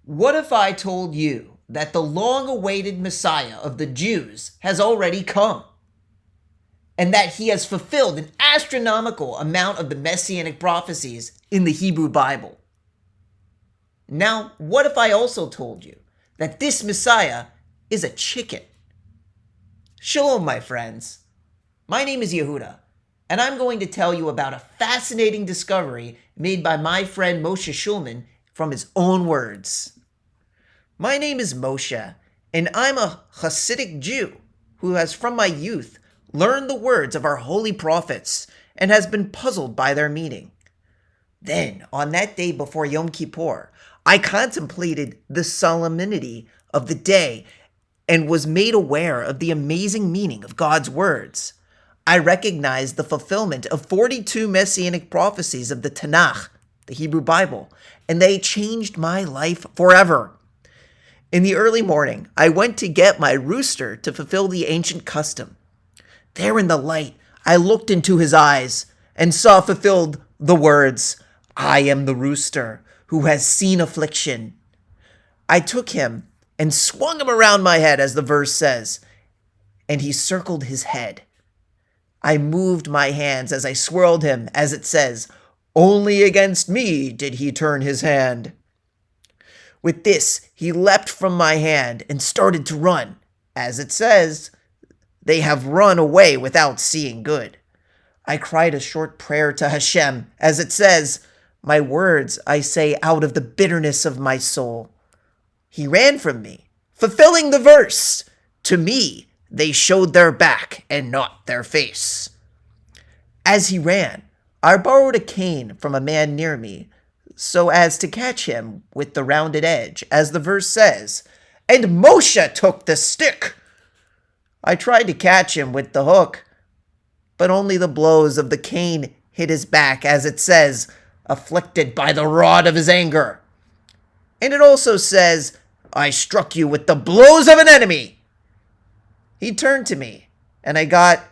What if I told you that the long-awaited Messiah of the Jews has already come, and that he has fulfilled an astronomical amount of the Messianic prophecies in the Hebrew Bible? Now, what if I also told you that this Messiah is a chicken? Shalom, my friends. My name is Yehuda, and I'm going to tell you about a fascinating discovery made by my friend Moshe Shulman from his own words. My name is Moshe, and I'm a Hasidic Jew who has from my youth learned the words of our holy prophets and has been puzzled by their meaning. Then, on that day before Yom Kippur, I contemplated the solemnity of the day and was made aware of the amazing meaning of God's words. I recognized the fulfillment of 42 Messianic prophecies of the Tanach, the Hebrew Bible, and they changed my life forever. In the early morning, I went to get my rooster to fulfill the ancient custom. There in the light, I looked into his eyes and saw fulfilled the words, "I am the rooster who has seen affliction." I took him and swung him around my head, as the verse says, and he circled his head. I moved my hands as I swirled him, as it says, "Only against me did he turn his hand." With this, he leapt from my hand and started to run. As it says, "They have run away without seeing good." I cried a short prayer to Hashem, as it says, "My words I say out of the bitterness of my soul." He ran from me, fulfilling the verse, "To me they showed their back and not their face." As he ran, I borrowed a cane from a man near me, so as to catch him with the rounded edge, as the verse says, "And Moshe took the stick." I tried to catch him with the hook, but only the blows of the cane hit his back, as it says, "Afflicted by the rod of his anger." And it also says, "I struck you with the blows of an enemy." He turned to me, and I got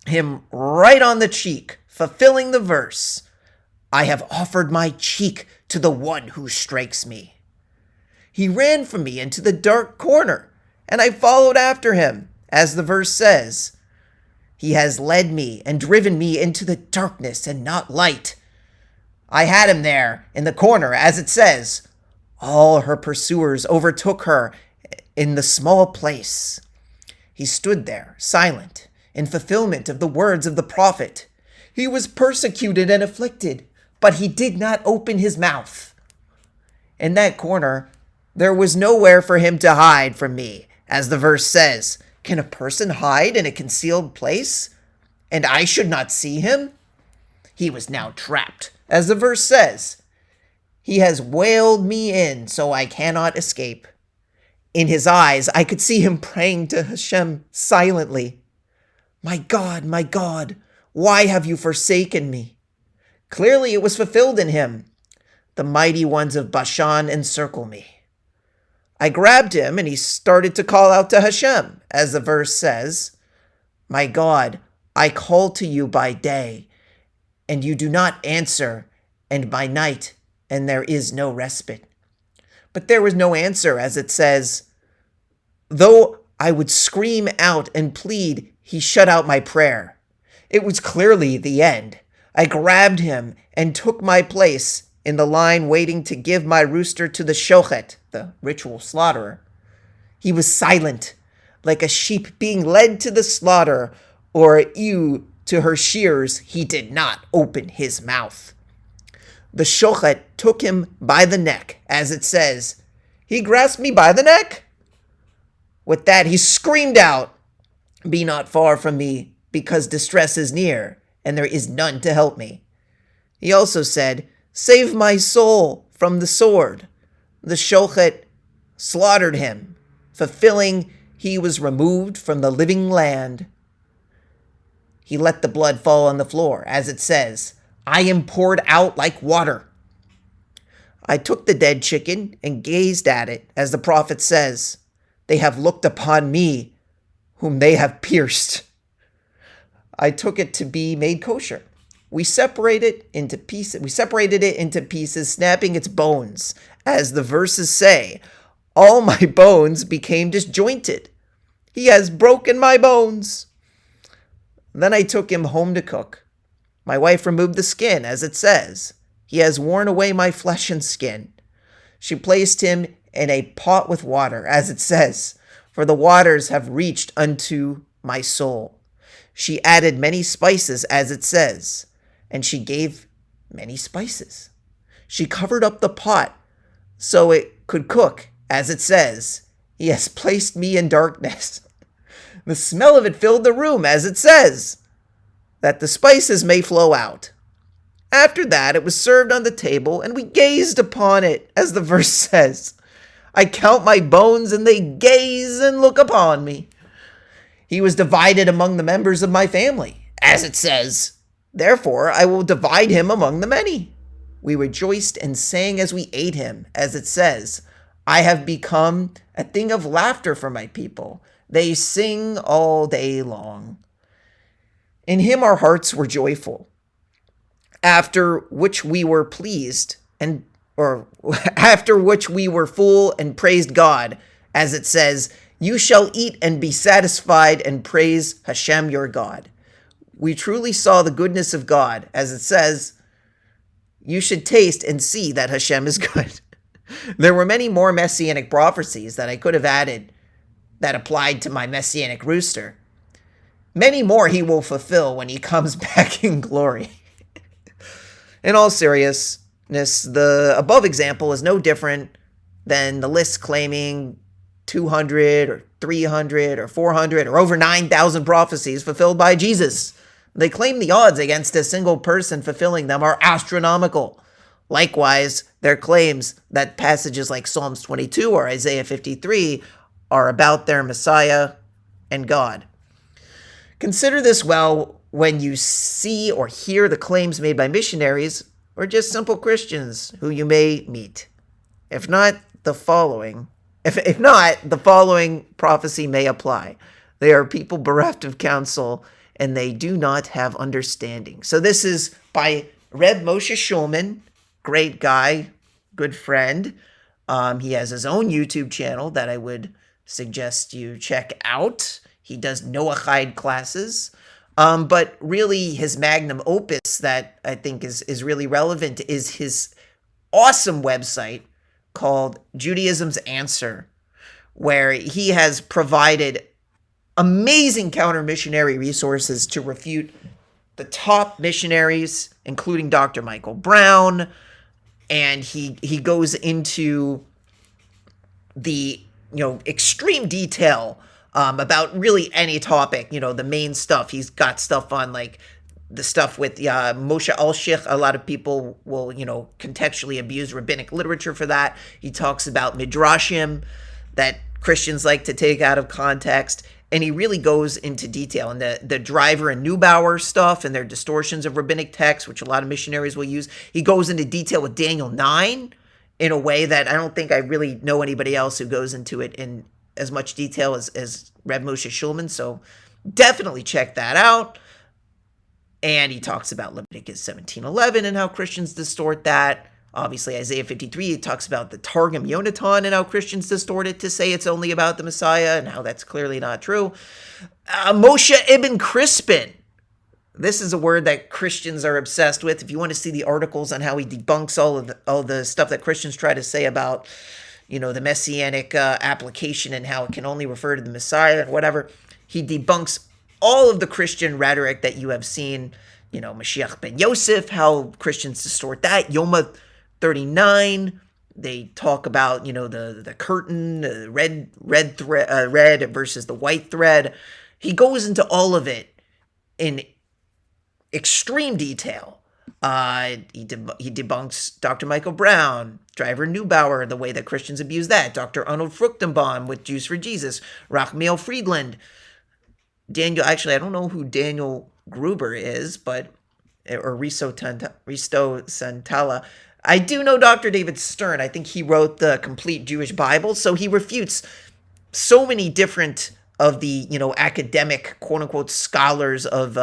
him right on the cheek, fulfilling the verse, "I have offered my cheek to the one who strikes me." He ran from me into the dark corner, and I followed after him, as the verse says, "He has led me and driven me into the darkness and not light." I had him there in the corner, as it says, "All her pursuers overtook her in the small place." He stood there, silent, in fulfillment of the words of the prophet. He was persecuted and afflicted, but he did not open his mouth. In that corner, there was nowhere for him to hide from me, as the verse says, "Can a person hide in a concealed place? And I should not see him?" He was now trapped, as the verse says, "He has wailed me in, so I cannot escape." In his eyes, I could see him praying to Hashem silently. my God, why have you forsaken me?" Clearly it was fulfilled in him. The mighty ones of Bashan encircle me. I grabbed him and he started to call out to Hashem, as the verse says, "My God, I call to you by day, and you do not answer, and by night, and there is no respite." But there was no answer, as it says, "Though I would scream out and plead, he shut out my prayer." It was clearly the end. I grabbed him and took my place in the line waiting to give my rooster to the shochet, the ritual slaughterer. He was silent, like a sheep being led to the slaughter, or a ewe to her shears. He did not open his mouth. The shochet took him by the neck, as it says. He grasped me by the neck. With that, he screamed out, "Be not far from me, because distress is near, and there is none to help me." He also said, "Save my soul from the sword." The shochet slaughtered him, fulfilling he was removed from the living land. He let the blood fall on the floor, as it says, "I am poured out like water." I took the dead chicken and gazed at it, as the prophet says, "They have looked upon me, whom they have pierced." I took it to be made kosher. We separated it into pieces, snapping its bones, As the verses say, all my bones became disjointed. He has broken my bones. Then I took him home to cook. My wife removed the skin, as it says. He has worn away my flesh and skin. She placed him in a pot with water, as it says, for the waters have reached unto my soul. She added many spices, as it says, and she gave many spices. She covered up the pot so it could cook, as it says. He has placed me in darkness. The smell of it filled the room, as it says, that the spices may flow out. After that, it was served on the table, and we gazed upon it, as the verse says. I count my bones, and they gaze and look upon me. He was divided among the members of my family, as it says. Therefore, I will divide him among the many. We rejoiced and sang as we ate him, as it says. I have become a thing of laughter for my people. They sing all day long. In him our hearts were joyful, after which we were pleased, after which we were full and praised God, as it says, you shall eat and be satisfied and praise Hashem your God. We truly saw the goodness of God, as it says, you should taste and see that Hashem is good. There were many more Messianic prophecies that I could have added that applied to my Messianic rooster. Many more he will fulfill when he comes back in glory. In all seriousness, the above example is no different than the list claiming 200 or 300 or 400 or over 9,000 prophecies fulfilled by Jesus. They claim the odds against a single person fulfilling them are astronomical. Likewise, their claims that passages like Psalms 22 or Isaiah 53 are about their Messiah and God. Consider this well when you see or hear the claims made by missionaries or just simple Christians who you may meet. If not, the following prophecy may apply. They are people bereft of counsel, and they do not have understanding. So this is by Reb Moshe Shulman, great guy, good friend. He has his own YouTube channel that I would suggest you check out. He does Noahide classes. But really his magnum opus that I think is really relevant is his awesome website called Judaism's Answer, where he has provided amazing counter-missionary resources to refute the top missionaries, including Dr. Michael Brown, and he goes into the extreme detail about really any topic, the main stuff. He's got stuff on like the stuff with Moshe Alshich. A lot of people will, contextually abuse rabbinic literature for that. He talks about midrashim that Christians like to take out of context. And he really goes into detail. And the Driver and Neubauer stuff and their distortions of rabbinic texts, which a lot of missionaries will use. He goes into detail with Daniel 9 in a way that I don't think I really know anybody else who goes into it in as much detail as Reb Moshe Shulman. So definitely check that out. And he talks about Leviticus 17:11 and how Christians distort that. Obviously, Isaiah 53, he talks about the Targum Yonatan and how Christians distort it to say it's only about the Messiah and how that's clearly not true. Moshe Ibn Crispin. This is a word that Christians are obsessed with. If you want to see the articles on how he debunks all the stuff that Christians try to say about, the Messianic application and how it can only refer to the Messiah and whatever, he debunks all of the Christian rhetoric that you have seen, Mashiach ben Yosef, how Christians distort that, Yoma 39, they talk about, the curtain, the red versus the white thread. He goes into all of it in extreme detail. He debunks Dr. Michael Brown, Driver Neubauer, the way that Christians abuse that, Dr. Arnold Fruchtenbaum with Jews for Jesus, Rachmiel Friedland, Daniel, actually, I don't know who Daniel Gruber is, or Risto Santala. I do know Dr. David Stern. I think he wrote the Complete Jewish Bible, so he refutes so many different of the, academic, quote-unquote, scholars of,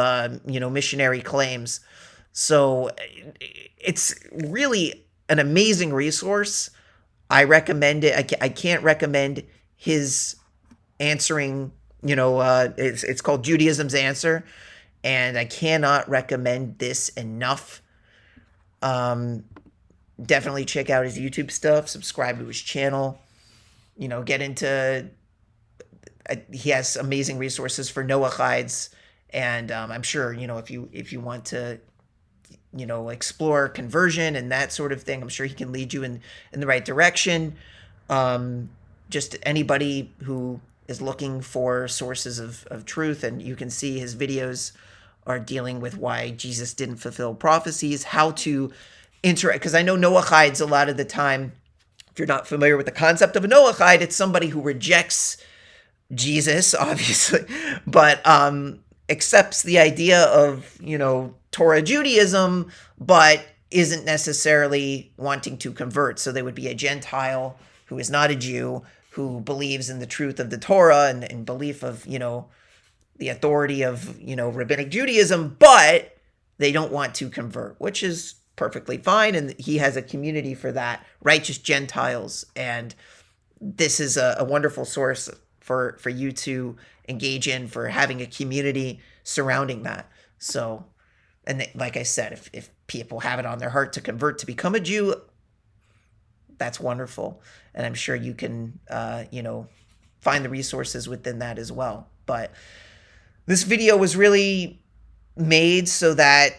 missionary claims. So it's really an amazing resource. I recommend it. I can't recommend his answering, it's called Judaism's Answer, and I cannot recommend this enough. Definitely check out his YouTube stuff, subscribe to his channel, get into, he has amazing resources for Noachides, and I'm sure, if you want to, explore conversion and that sort of thing, I'm sure he can lead you in the right direction. Just anybody who is looking for sources of truth, and you can see his videos are dealing with why Jesus didn't fulfill prophecies, how to interact, because I know Noachides a lot of the time, if you're not familiar with the concept of a Noachide, it's somebody who rejects Jesus, obviously, but accepts the idea of, Torah Judaism, but isn't necessarily wanting to convert. So they would be a Gentile who is not a Jew, who believes in the truth of the Torah and belief of, the authority of, rabbinic Judaism, but they don't want to convert, which is perfectly fine. And he has a community for that, righteous Gentiles. And this is a wonderful source for you to engage in, for having a community surrounding that. So, and like I said, if people have it on their heart to convert, to become a Jew, that's wonderful. And I'm sure you can, find the resources within that as well. But this video was really made so that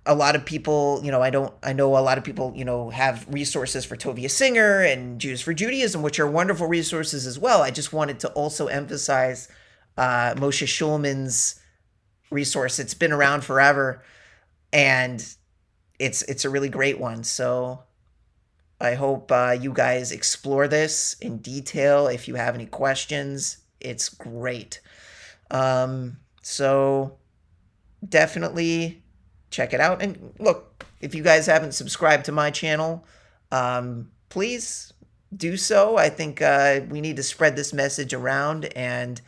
a lot of people, I know a lot of people, have resources for Tovia Singer and Jews for Judaism, which are wonderful resources as well. I just wanted to also emphasize Moshe Shulman's resource. It's been around forever, and it's a really great one. So I hope you guys explore this in detail. If you have any questions, it's great. So definitely check it out. And look, if you guys haven't subscribed to my channel, please do so. I think we need to spread this message around, and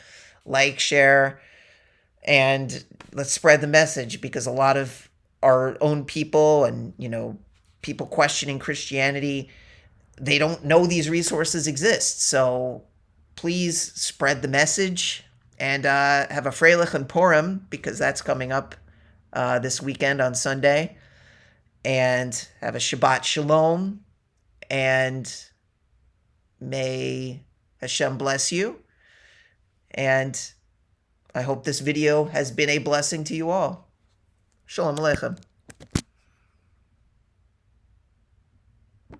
like, share, and let's spread the message, because a lot of our own people and, people questioning Christianity, they don't know these resources exist. So please spread the message, and have a Freilich and Purim, because that's coming up this weekend on Sunday. And have a Shabbat Shalom, and may Hashem bless you. And I hope this video has been a blessing to you all. Shalom Aleichem.